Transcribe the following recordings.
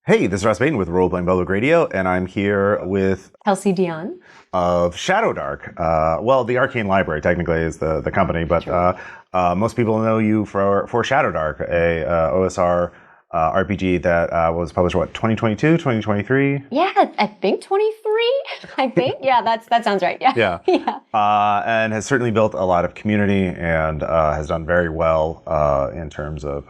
Hey, this is Ross Bain with Role Playing Public Radio, and I'm here with Kelsey Dionne. of Shadowdark. Well, the Arcane Library technically is the company, but most people know you for Shadowdark, a OSR RPG that was published, 2022, 2023? Yeah, I think 23. I think. Yeah, that sounds right. Yeah. Yeah. Yeah. And has certainly built a lot of community and has done very well in terms of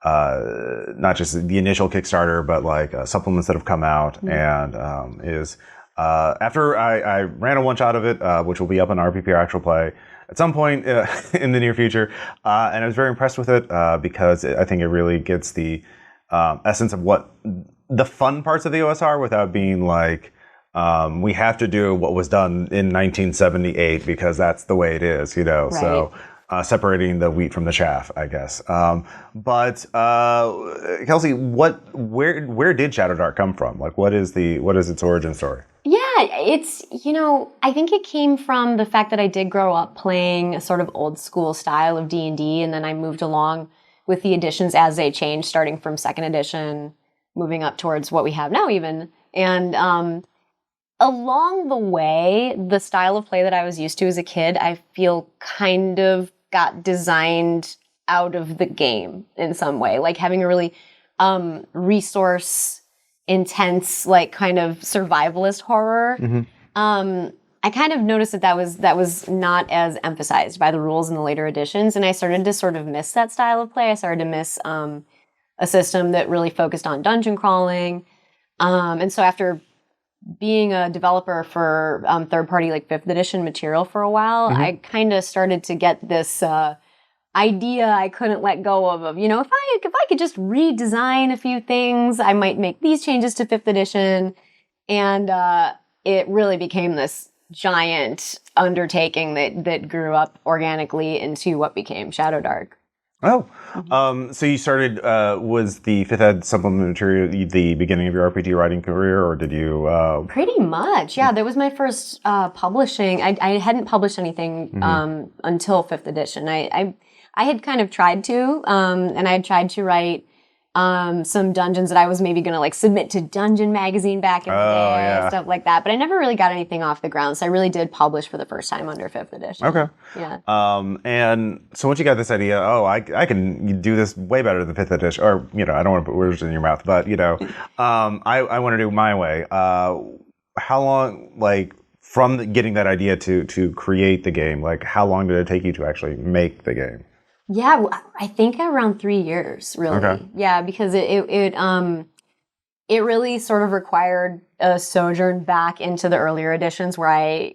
not just the initial Kickstarter, but like supplements that have come out, and is after I ran a one shot of it, which will be up on RPP or Actual Play at some point in the near future, and I was very impressed with it because I think it really gets the essence of what the fun parts of the OSR without being like we have to do what was done in 1978 because that's the way it is, Right. So. Separating the wheat from the chaff, I guess. But Kelsey, where did Shadowdark come from? Like, what is its origin story? Yeah, it's, I think it came from the fact that I did grow up playing a sort of old school style of D&D, and then I moved along with the editions as they changed, starting from second edition, moving up towards what we have now even. And along the way, the style of play that I was used to as a kid, I feel kind of got designed out of the game in some way, like having a really resource intense, like kind of survivalist horror. I kind of noticed that was not as emphasized by the rules in the later editions, and I started to sort of miss that style of play. I started to miss a system that really focused on dungeon crawling, and so after being a developer for third-party like 5th edition material for a while, I kind of started to get this idea I couldn't let go of if I could just redesign a few things, I might make these changes to 5th edition, and it really became this giant undertaking that grew up organically into what became Shadowdark. Oh, so you started, was the 5th ed supplement material the beginning of your RPG writing career, or did you? Pretty much, yeah. That was my first publishing. I hadn't published anything until 5th edition. I had kind of tried to, and I had tried to write some dungeons that I was maybe going to like submit to Dungeon Magazine back in the day, stuff like that. But I never really got anything off the ground, so I really did publish for the first time under 5th edition. Okay. Yeah. And so once you got this idea, I can do this way better than 5th edition, or I don't want to put words in your mouth, but I want to do it my way. How long, like from getting that idea to create the game, like how long did it take you to actually make the game? Yeah, I think around 3 years, really. Okay. Yeah, because it really sort of required a sojourn back into the earlier editions where I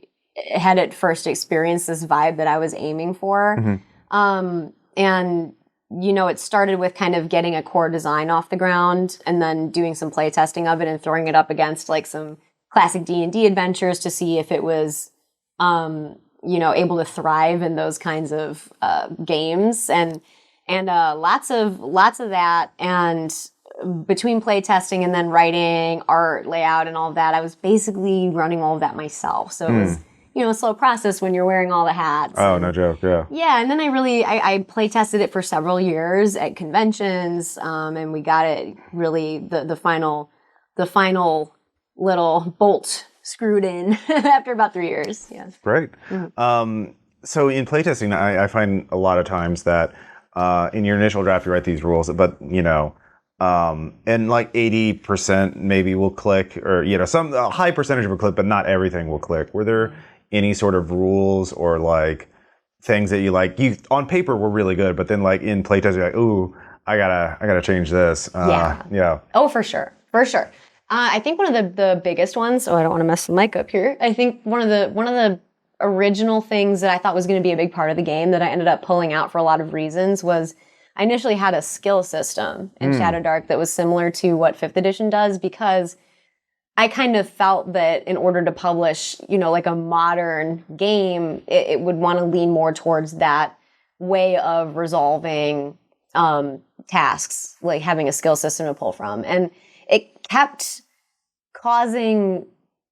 had at first experienced this vibe that I was aiming for. And, it started with kind of getting a core design off the ground and then doing some play testing of it and throwing it up against like some classic D&D adventures to see if it was able to thrive in those kinds of games, and lots of that. And between play testing and then writing, art, layout, and all of that, I was basically running all of that myself. So it was a slow process when you're wearing all the hats. Oh, no joke, yeah. Yeah, and then I play tested it for several years at conventions, and we got it really the final little bolt screwed in after about 3 years. Yeah. Great. So in playtesting, I find a lot of times that in your initial draft you write these rules, but and like 80% maybe will click, or some a high percentage will click, but not everything will click. Were there any sort of rules or like things that you on paper were really good, but then like in playtesting you're like, ooh, I gotta change this. Yeah. Oh, for sure. I think one of the biggest ones, I don't want to mess the mic up here. I think one of the original things that I thought was going to be a big part of the game that I ended up pulling out for a lot of reasons was I initially had a skill system in Shadowdark that was similar to what 5th edition does, because I kind of felt that in order to publish, like a modern game, it would want to lean more towards that way of resolving tasks, like having a skill system to pull from. And it kept causing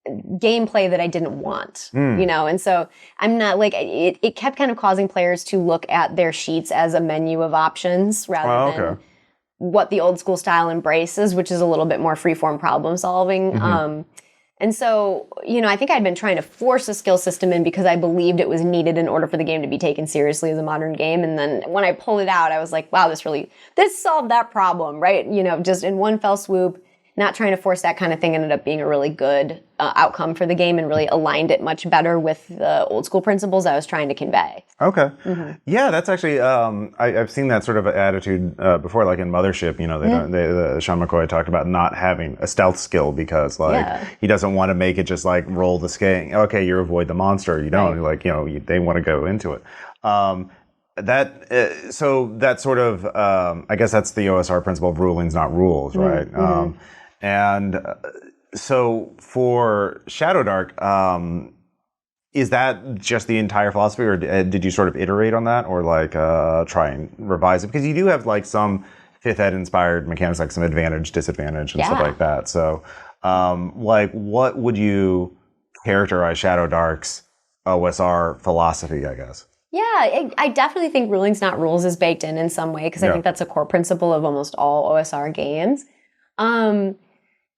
gameplay that I didn't want, and so I'm not like, it kept kind of causing players to look at their sheets as a menu of options rather than what the old school style embraces, which is a little bit more freeform problem solving. And so, I think I'd been trying to force a skill system in because I believed it was needed in order for the game to be taken seriously as a modern game. And then when I pulled it out, I was like, wow, this solved that problem, right? Just in one fell swoop. Not trying to force that kind of thing ended up being a really good outcome for the game and really aligned it much better with the old school principles I was trying to convey. Okay. Yeah, that's actually, I've seen that sort of attitude before, like in Mothership, Sean McCoy talked about not having a stealth skill because he doesn't want to make it just like roll the skate. Okay, you avoid the monster. You don't they want to go into it. So that sort of, I guess that's the OSR principle of rulings, not rules, right? And so for Shadowdark, is that just the entire philosophy, or did you sort of iterate on that, or try and revise it? Because you do have some 5th ed inspired mechanics, like some advantage, disadvantage, and stuff like that. So, what would you characterize Shadowdark's OSR philosophy, I guess? Yeah, I definitely think rulings, not rules is baked in some way, because I think that's a core principle of almost all OSR games.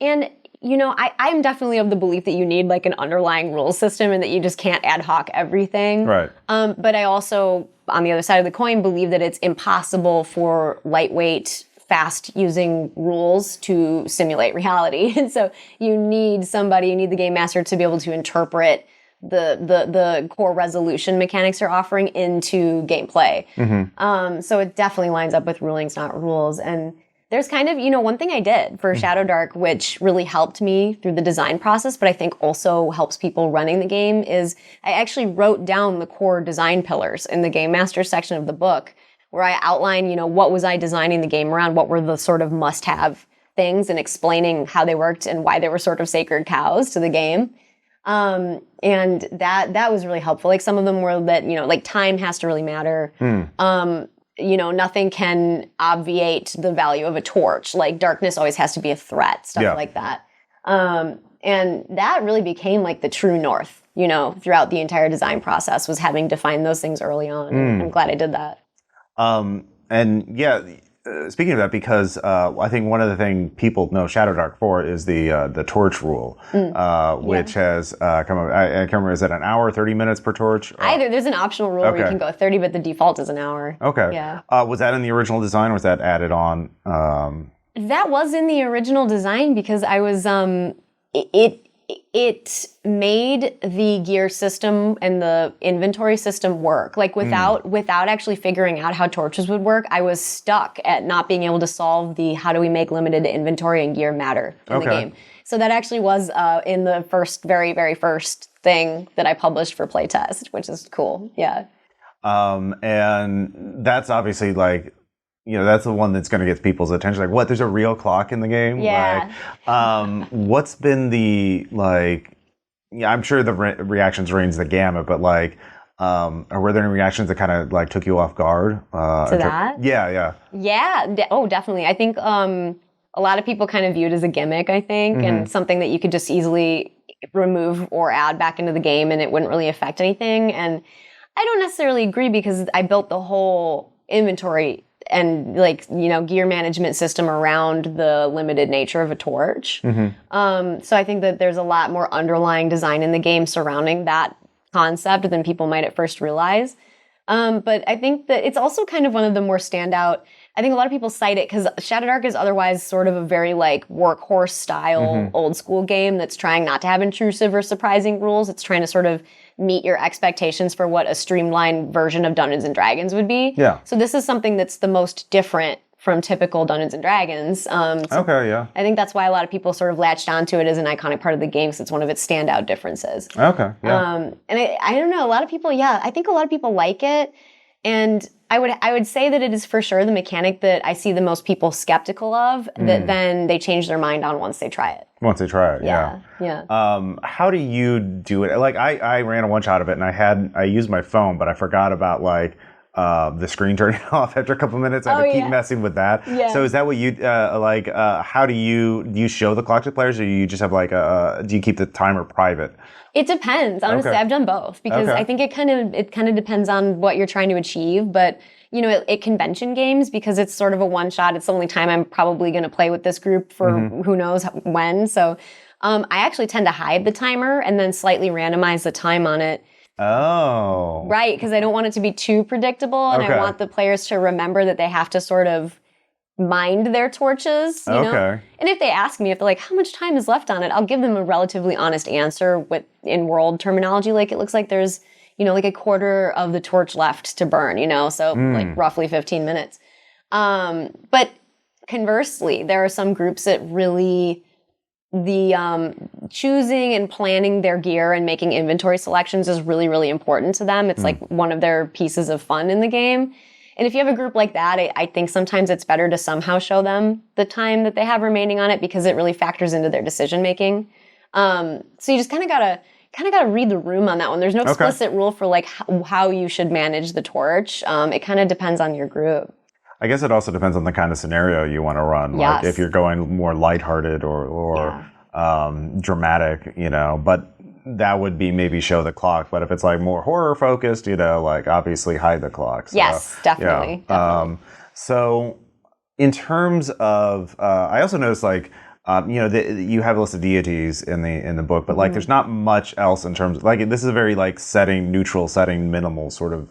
I'm definitely of the belief that you need an underlying rules system and that you just can't ad hoc everything. Right. But I also, on the other side of the coin, believe that it's impossible for lightweight, fast-using rules to simulate reality. And so you need the game master to be able to interpret the core resolution mechanics they're offering into gameplay. So it definitely lines up with rulings, not rules. And there's kind of, one thing I did for Shadowdark, which really helped me through the design process, but I think also helps people running the game, is I actually wrote down the core design pillars in the Game Master section of the book, where I outline, what was I designing the game around, what were the sort of must-have things, and explaining how they worked and why they were sort of sacred cows to the game. And that was really helpful. Some of them were that, time has to really matter. Nothing can obviate the value of a torch. Darkness always has to be a threat, stuff like that. And that really became the true north, throughout the entire design process, was having defined those things early on. And I'm glad I did that. Speaking of that, because I think one of the things people know Shadowdark for is the torch rule, which has come up. I can't remember, is it an hour, 30 minutes per torch? There's an optional rule where you can go 30, but the default is an hour. Okay. Yeah. Was that in the original design, or was that added on? That was in the original design because I was it made the gear system and the inventory system work. Without actually figuring out how torches would work, I was stuck at not being able to solve the how do we make limited inventory and gear matter in the game. So that actually was in the very, very first thing that I published for playtest, which is cool. Yeah. And that's obviously that's the one that's going to get people's attention. What? There's a real clock in the game? Yeah. What's been the, I'm sure the reactions range the gamut, but were there any reactions that kind of took you off guard? To that? Yeah. Yeah. Definitely. I think a lot of people kind of view it as a gimmick, I think, and something that you could just easily remove or add back into the game and it wouldn't really affect anything. And I don't necessarily agree, because I built the whole inventory and gear management system around the limited nature of a torch. So I think that there's a lot more underlying design in the game surrounding that concept than people might at first realize. But I think that it's also kind of one of the more standout. I think a lot of people cite it because Shadowdark is otherwise sort of a very workhorse style old school game that's trying not to have intrusive or surprising rules. It's trying to sort of meet your expectations for what a streamlined version of Dungeons and Dragons would be. Yeah. So this is something that's the most different from typical Dungeons and Dragons. Okay, yeah. I think that's why a lot of people sort of latched onto it as an iconic part of the game, because it's one of its standout differences. Okay, yeah. And I don't know, a lot of people, I think a lot of people like it. And I would say that it is for sure the mechanic that I see the most people skeptical of, that then they change their mind on once they try it. Once they try it, Yeah. How do you do it? I ran a one shot of it, and I used my phone, but I forgot about the screen turning off after a couple minutes. I have to keep messing with that. Yeah. So is that what you like? How do you show the clock to players, or you just have like do you keep the timer private? It depends. Honestly, I've done both because I think it kind of depends on what you're trying to achieve. But you know, at convention games, because it's sort of a one shot, it's the only time I'm probably going to play with this group for who knows when. So I actually tend to hide the timer and then slightly randomize the time on it. Oh. Right, because I don't want it to be too predictable, and I want the players to remember that they have to sort of mind their torches, you know? And if they ask me, if they're like, how much time is left on it, I'll give them a relatively honest answer with in world terminology. Like, it looks like there's, you know, like a quarter of the torch left to burn, you know? So, like, roughly 15 minutes. But conversely, there are some groups that really... the choosing and planning their gear and making inventory selections is really, really important to them. It's like one of their pieces of fun in the game. And if you have a group like that, I think sometimes it's better to somehow show them the time that they have remaining on it because it really factors into their decision making. So you just kind of gotta read the room on that one. There's no explicit rule for like how you should manage the torch. It kind of depends on your group. I guess it also depends on the kind of scenario you want to run. Like if you're going more lighthearted or dramatic, you know, but that would be maybe show the clock. But if it's like more horror focused, you know, like obviously hide the clock. So, yes, definitely. So in terms of, I also noticed like, you know, you have a list of deities in the book, but like there's not much else in terms of, like, this is a very like neutral setting, minimal sort of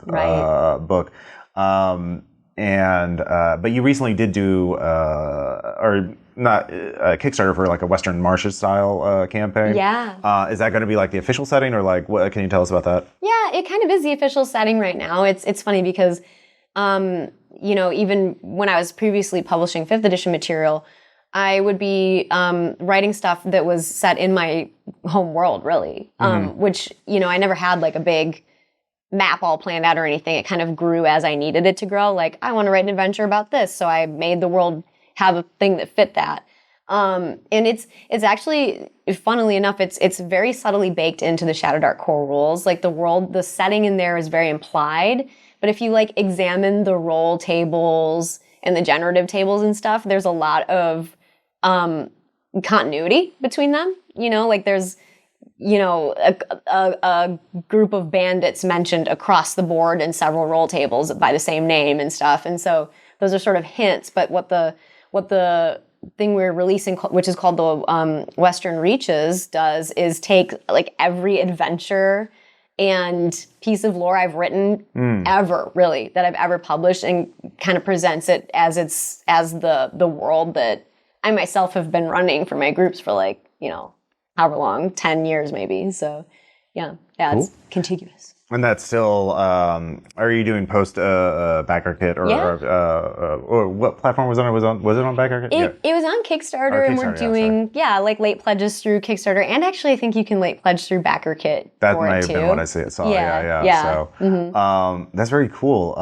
book. But you recently did do, or not a Kickstarter for like a Western Marches style campaign. Yeah. Is that going to be like the official setting, or like what? Can you tell us about that? Yeah, it kind of is the official setting right now. It's funny because, you know, even when I was previously publishing 5th edition material, I would be writing stuff that was set in my home world, really, which, you know, I never had like a big map all planned out or anything. It kind of grew as I needed it to grow. Like, I want to write an adventure about this, so I made the world have a thing that fit that. And it's actually, funnily enough, it's very subtly baked into the Shadowdark core rules. Like the setting in there is very implied. But if you like examine the role tables and the generative tables and stuff, there's a lot of continuity between them. You know, like there's, you know, a group of bandits mentioned across the board in several role tables by the same name and stuff. And so those are sort of hints. But what the thing we're releasing, which is called the Western Reaches, does is take like every adventure and piece of lore I've written ever, really, that I've ever published, and kind of presents it as the world that I myself have been running for my groups for, like, you know, however long, 10 years maybe. So yeah, cool. It's contiguous. And that's still, are you doing post backer kit or what platform was it on? Was it on backer kit? It was on Kickstarter, and we're doing like late pledges through Kickstarter, and actually I think you can late pledge through backer kit. That might have been what I saw. Yeah. So that's very cool.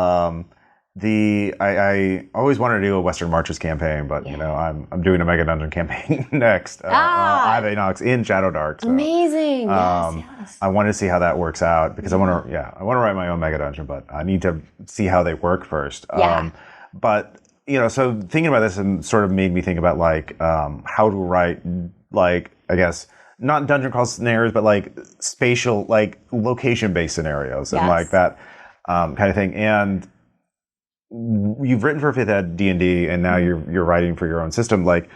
I always wanted to do a Western Marches campaign, but you know, I'm doing a Mega Dungeon campaign next. I have Inox in Shadowdark. So, amazing. Yes. I want to see how that works out because I want to write my own Mega Dungeon, but I need to see how they work first. But you know, so thinking about this and sort of made me think about like how to write, like, I guess not dungeon crawl scenarios, but like spatial, like location based scenarios and like that kind of thing. And you've written for 5th Ed D&D, and now you're writing for your own system. Like,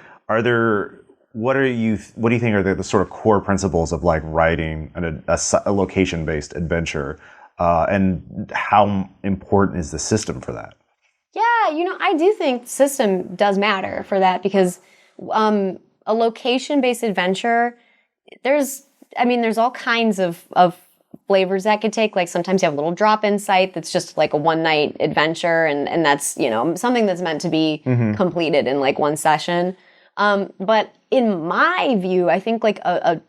what do you think are the sort of core principles of like writing a location based adventure, and how important is the system for that? Yeah, you know, I do think system does matter for that, because a location based adventure, there's all kinds of flavors that could take. Like, sometimes you have a little drop-in site that's just like a one-night adventure, and that's, you know, something that's meant to be completed in like one session. But in my view, I think like a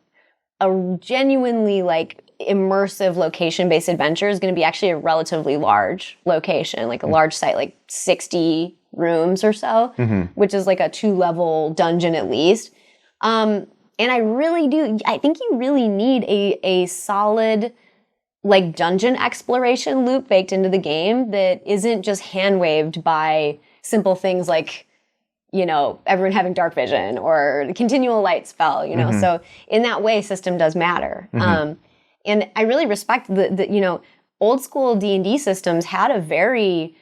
genuinely like immersive location-based adventure is going to be actually a relatively large location, like a large site, like 60 rooms or so, which is like a 2-level dungeon at least. And I think you really need a solid like dungeon exploration loop baked into the game that isn't just hand waved by simple things like, you know, everyone having dark vision or the continual light spell, you know. So in that way, system does matter. And I really respect the you know, old school D&D systems had a very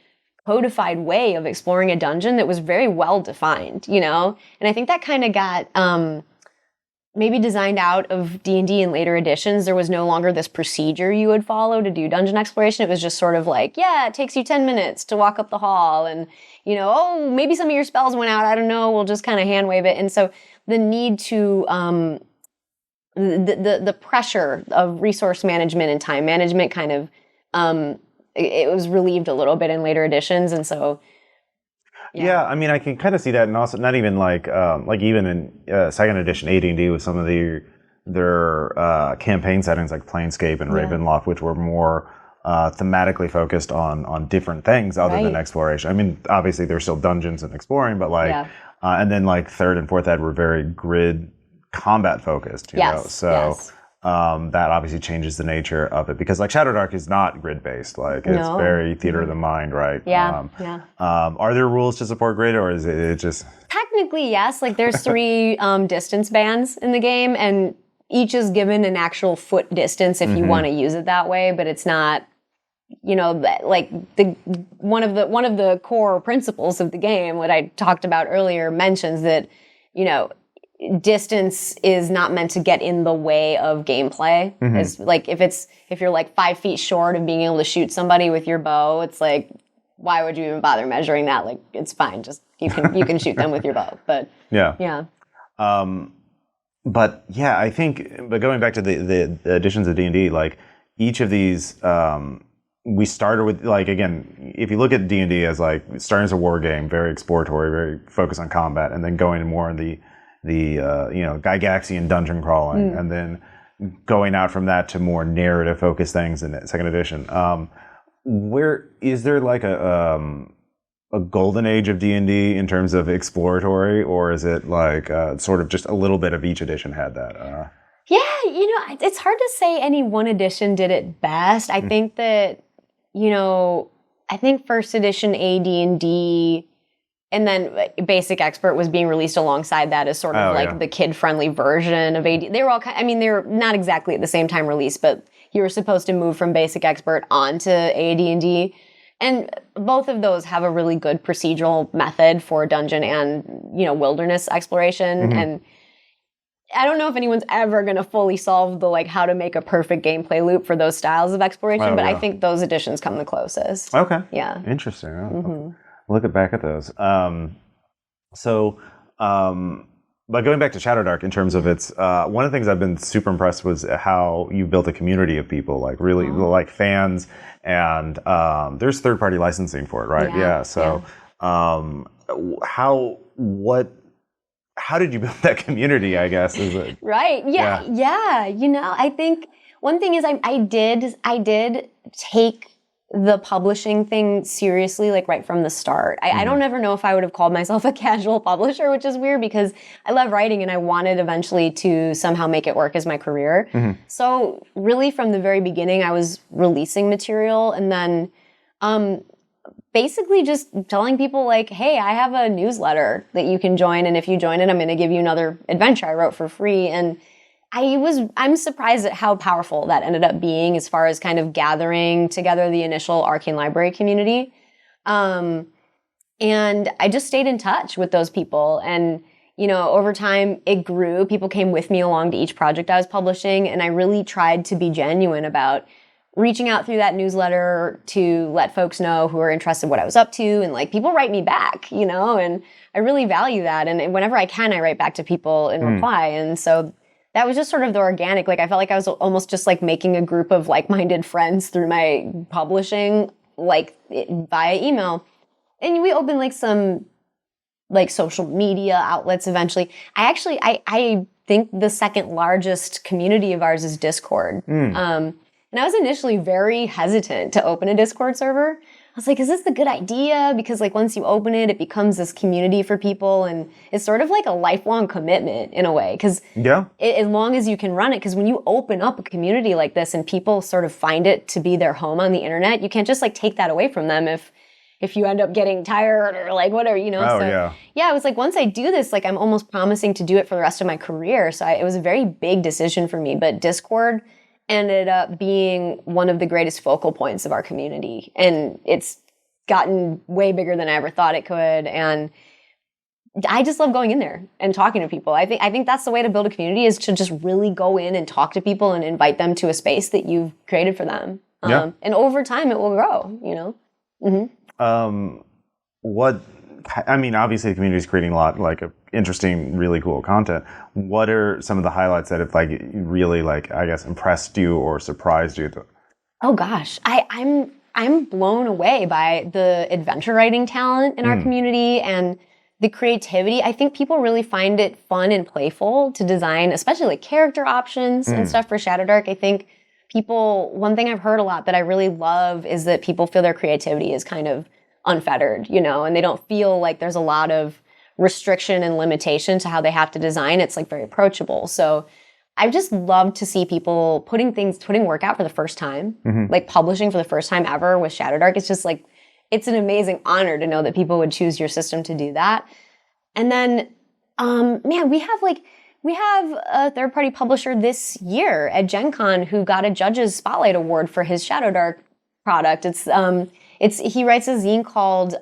codified way of exploring a dungeon that was very well defined, you know? And I think that kind of got maybe designed out of D&D in later editions. There was no longer this procedure you would follow to do dungeon exploration. It was just sort of like, yeah, it takes you 10 minutes to walk up the hall and, you know, oh, maybe some of your spells went out. I don't know. We'll just kind of hand wave it. And so the need to, the pressure of resource management and time management kind of, it was relieved a little bit in later editions. And so, yeah, I mean, I can kind of see that, and also not even like even in second edition AD&D with some of their campaign settings like Planescape and Ravenloft, which were more thematically focused on different things other than exploration. I mean, obviously there's still dungeons and exploring, but like, and then like third and fourth ed were very grid combat focused. You know? So. That obviously changes the nature of it because like Shadowdark is not grid based, like it's very theater of the mind, right? Are there rules to support grid, or is it just technically yes? Like there's 3 distance bands in the game, and each is given an actual foot distance if you want to use it that way, but it's not, you know, like one of the core principles of the game, what I talked about earlier, mentions that, you know, distance is not meant to get in the way of gameplay. It's like if you're like 5 feet short of being able to shoot somebody with your bow, it's like, why would you even bother measuring that? Like, it's fine, just you can shoot them with your bow. But but yeah, I think, but going back to the editions of D&D, like each of these, we started with, like, again, if you look at D&D as like starting as a war game, very exploratory, very focused on combat, and then going more in the you know, Gygaxian dungeon crawling, and then going out from that to more narrative focused things in second edition. Where is there like a golden age of D&D in terms of exploratory, or is it like sort of just a little bit of each edition had that? Yeah, you know, it's hard to say any one edition did it best. I think that, you know, I think first edition AD&D, and then Basic Expert was being released alongside that as sort of the kid-friendly version of AD. They were all I mean, they were not exactly at the same time released, but you were supposed to move from Basic Expert onto AD&D. And both of those have a really good procedural method for dungeon and, you know, wilderness exploration. And I don't know if anyone's ever going to fully solve the, like, how to make a perfect gameplay loop for those styles of exploration, but I think those editions come the closest. Okay. Yeah. Interesting. Look back at those. But going back to Shadowdark in terms of its, one of the things I've been super impressed was how you built a community of people, like really like fans, and there's third-party licensing for it, right? Yeah. So how did you build that community, I guess, is it? Right. Yeah. You know, I think one thing is I did take the publishing thing seriously, like right from the start. I don't ever know if I would have called myself a casual publisher, which is weird because I love writing and I wanted eventually to somehow make it work as my career. So really from the very beginning, I was releasing material and then basically just telling people like, hey, I have a newsletter that you can join, and if you join it, I'm going to give you another adventure I wrote for free. And I'm surprised at how powerful that ended up being as far as kind of gathering together the initial Arcane Library community. And I just stayed in touch with those people. And, you know, over time it grew. People came with me along to each project I was publishing. And I really tried to be genuine about reaching out through that newsletter to let folks know who are interested in what I was up to. And like, people write me back, you know, and I really value that. And whenever I can, I write back to people in reply. And so that was just sort of the organic, like I felt like I was almost just like making a group of like-minded friends through my publishing, like via email. And we opened like some like social media outlets eventually. I think the second largest community of ours is Discord. And I was initially very hesitant to open a Discord server. was like, is this a good idea? Because like once you open it, it becomes this community for people, and it's sort of like a lifelong commitment in a way. Because as long as you can run it, because when you open up a community like this and people sort of find it to be their home on the internet, you can't just like take that away from them if you end up getting tired or like whatever, you know. It was like once I do this, like I'm almost promising to do it for the rest of my career. So it was a very big decision for me. But Discord ended up being one of the greatest focal points of our community. And it's gotten way bigger than I ever thought it could. And I just love going in there and talking to people. I think that's the way to build a community, is to just really go in and talk to people and invite them to a space that you've created for them. And over time it will grow, you know? Obviously the community is creating a lot like interesting, really cool content. What are some of the highlights that have like really like, I guess, impressed you or surprised you? Oh gosh, I'm blown away by the adventure writing talent in our community and the creativity. I think people really find it fun and playful to design, especially like character options and stuff for Shadowdark. I think one thing I've heard a lot that I really love is that people feel their creativity is kind of unfettered, you know, and they don't feel like there's a lot of restriction and limitation to how they have to design. It's like very approachable. So I just love to see people putting work out for the first time, like publishing for the first time ever with Shadowdark. It's just like, it's an amazing honor to know that people would choose your system to do that. And then, we have a third-party publisher this year at Gen Con who got a Judge's Spotlight Award for his Shadowdark product. He writes a zine called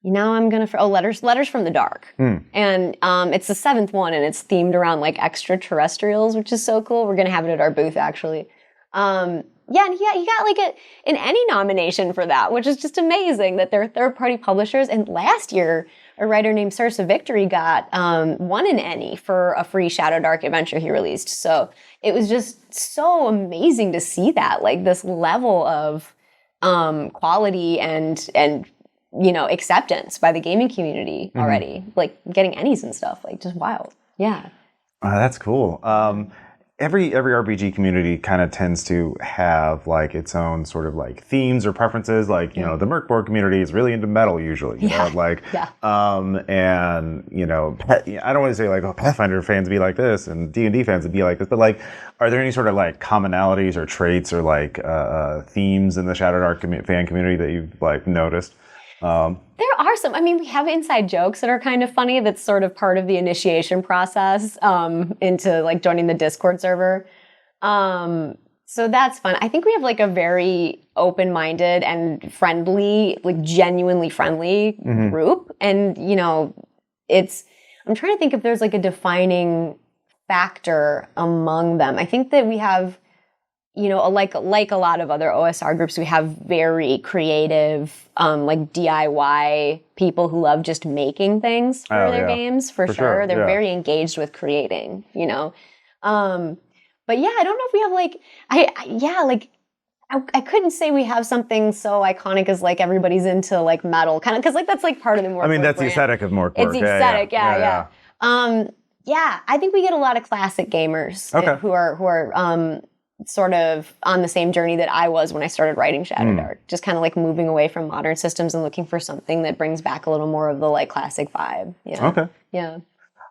Letters from the Dark. And it's the 7th one, and it's themed around like extraterrestrials, which is so cool. We're gonna have it at our booth actually. And he got like an Emmy nomination for that, which is just amazing that they're third-party publishers. And last year, a writer named Sarsa Victory won an Emmy for a free Shadowdark adventure he released. So it was just so amazing to see that, like this level of quality and you know, acceptance by the gaming community already, like getting Emmys and stuff, like just wild. Yeah. That's cool. Every RPG community kind of tends to have like its own sort of like themes or preferences. Like, you know, the Merkborg community is really into metal usually, you know, like, and you know, I don't want to say like, oh, Pathfinder fans be like this and D&D fans would be like this, but like, are there any sort of like commonalities or traits or like themes in the Shadowdark fan community that you've like noticed? There are some. I mean, we have inside jokes that are kind of funny. That's sort of part of the initiation process into like joining the Discord server. So that's fun. I think we have like a very open-minded and friendly, like genuinely friendly group. And, you know, I'm trying to think if there's like a defining factor among them. I think that we have, you know, like a lot of other OSR groups, we have very creative, like DIY people who love just making things for their games, for sure. They're very engaged with creating, you know. But yeah, I don't know if we have like, I couldn't say we have something so iconic as like everybody's into like metal, kind of, because like that's like part of the Morkborg I mean, that's brand. the aesthetic of Morkborg. It's the aesthetic, yeah. I think we get a lot of classic gamers who are sort of on the same journey that I was when I started writing Shadowdark. Just kind of like moving away from modern systems and looking for something that brings back a little more of the like classic vibe. Yeah. Okay. Yeah.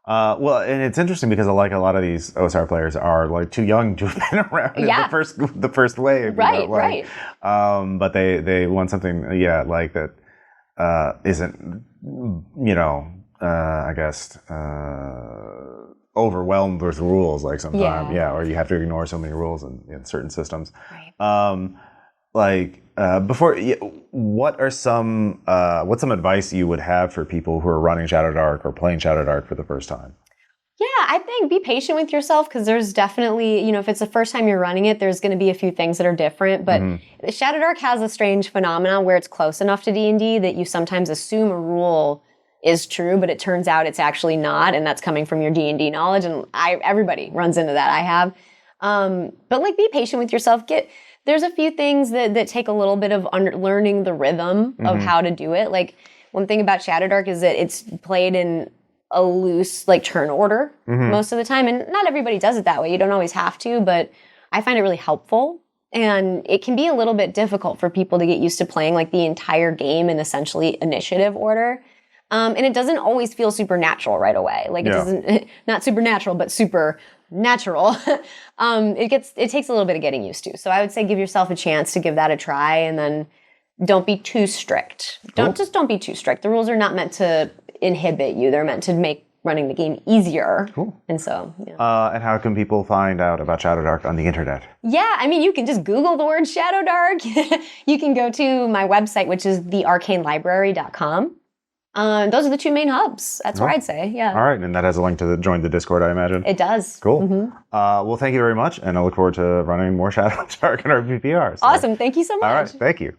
Well, and it's interesting because like a lot of these OSR players are like too young to have been around in the first wave. Right, you know, like, right. But they want something, like that isn't, you know, I guess, overwhelmed with rules like sometimes, or you have to ignore so many rules in certain systems. Right. What's some advice you would have for people who are running Shadowdark or playing Shadowdark for the first time? Yeah, I think be patient with yourself, because there's definitely, you know, if it's the first time you're running it, there's going to be a few things that are different. But Shadowdark has a strange phenomenon where it's close enough to D&D that you sometimes assume a rule is true, but it turns out it's actually not, and that's coming from your D&D knowledge. And everybody runs into that. I have. But like, be patient with yourself. There's a few things that take a little bit of learning the rhythm of how to do it. Like, one thing about Shadowdark is that it's played in a loose like turn order most of the time, and not everybody does it that way. You don't always have to, but I find it really helpful And it can be a little bit difficult for people to get used to playing like the entire game in essentially initiative order. And it doesn't always feel supernatural right away. Like it doesn't, not supernatural, but super natural. It takes a little bit of getting used to. So I would say give yourself a chance to give that a try, and then don't be too strict. Don't be too strict. The rules are not meant to inhibit you. They're meant to make running the game easier. Cool. And so, and how can people find out about Shadowdark on the internet? Yeah, I mean, you can just Google the word Shadowdark. You can go to my website, which is thearcanelibrary.com. Those are the two main hubs. That's where I'd say, yeah. All right, and that has a link to join the Discord, I imagine. It does. Cool. Well, thank you very much, and I look forward to running more Shadowdark in our PPRs. Awesome. Thank you so much. All right, thank you.